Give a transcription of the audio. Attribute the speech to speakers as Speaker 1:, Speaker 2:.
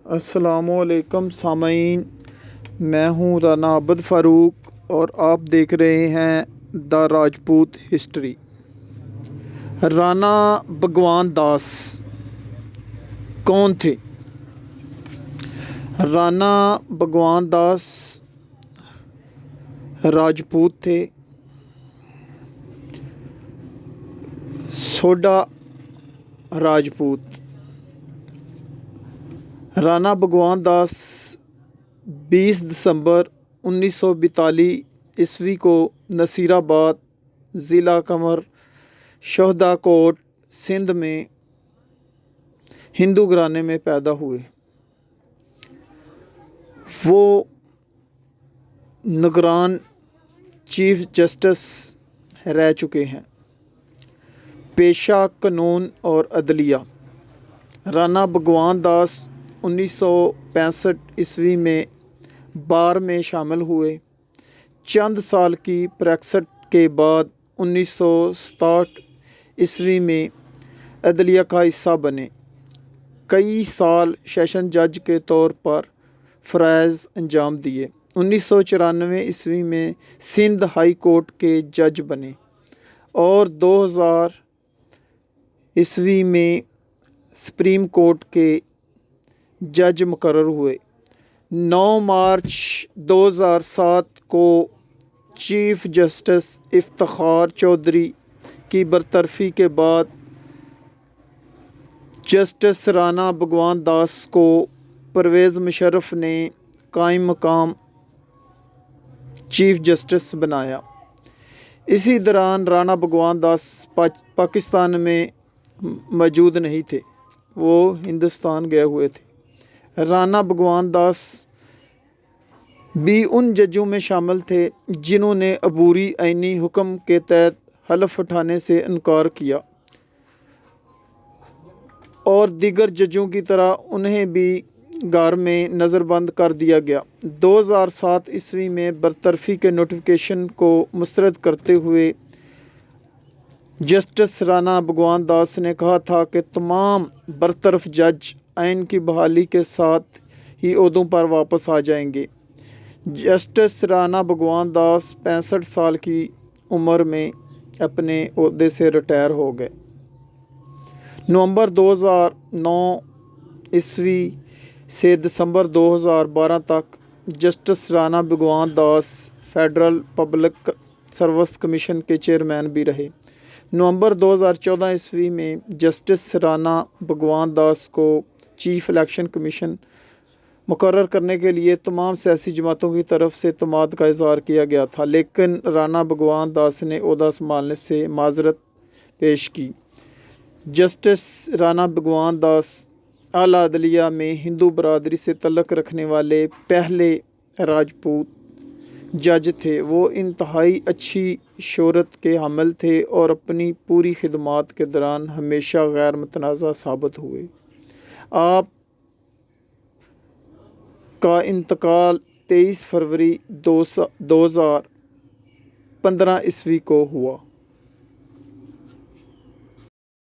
Speaker 1: अस्सलामुअलैकुम सामीन, मैं हूँ राना आबद फ़ारूक और आप देख रहे हैं द राजपूत हिस्ट्री। राणा भगवान दास कौन थे? राणा भगवान दास राजपूत थे। सोडा राजपूत। राणा भगवान दास 20 दिसंबर 1942 ईस्वी को नसीराबाद ज़िला कमर शोहदा कोट सिंध में हिंदू घराने में पैदा हुए। वो निगरान चीफ जस्टिस रह चुके हैं। पेशा कानून और अदलिया। राणा भगवान दास 1965 ईस्वी में बार में शामिल हुए। चंद साल की प्रैक्टिस के बाद 1967 ईस्वी में अदलिया का हिस्सा बने। कई साल सेशन जज के तौर पर फ़राइज़ अंजाम दिए। 1994 ईस्वी में सिंध हाई कोर्ट के जज बने और 2000 ईस्वी में सुप्रीम कोर्ट के जज मुकर्रर हुए। 9 मार्च 2007 को चीफ जस्टिस इफ्तिखार चौधरी की बरतरफी के बाद जस्टिस राणा भगवान दास को परवेज़ मुशर्रफ ने कायम मकाम चीफ जस्टिस बनाया। इसी दौरान राणा भगवान दास पाकिस्तान में मौजूद नहीं थे, वो हिंदुस्तान गए हुए थे। राणा भगवान दास भी उन जजों में शामिल थे जिन्होंने अबूरी आईनी हुक्म के तहत हलफ उठाने से इनकार किया और दीगर जजों की तरह उन्हें भी घर में नज़रबंद कर दिया गया। 2007 ईस्वी में बरतरफी के नोटिफिकेशन को मुस्तरद करते हुए जस्टिस राणा भगवान दास ने कहा था कि तमाम बरतरफ जज आइन की बहाली के साथ ही ओहदों पर वापस आ जाएंगे। जस्टिस राणा भगवान दास 65 साल की उम्र में अपने ओहदे से रिटायर हो गए। नवंबर 2009 ईस्वी से दिसंबर 2012 तक जस्टिस राणा भगवान दास फेडरल पब्लिक सर्विस कमीशन के चेयरमैन भी रहे। नवंबर 2014 ईस्वी में जस्टिस राणा भगवान दास को चीफ इलेक्शन कमीशन मुकर्रर करने के लिए तमाम सियासी जमातों की तरफ से तमाद का इज़हार किया गया था, लेकिन राणा भगवान दास ने ओहदा संभालने से माजरत पेश की। जस्टिस राणा भगवान दास आला अदलिया में हिंदू बरादरी से तल्लुक़ रखने वाले पहले राजपूत जज थे। वो इंतहाई अच्छी शोहरत के हामिल थे और अपनी पूरी खिदमात के दौरान हमेशा गैर मुतनाज़ा साबित हुए। आप का इंतकाल 23 फरवरी 2015 ईस्वी को हुआ।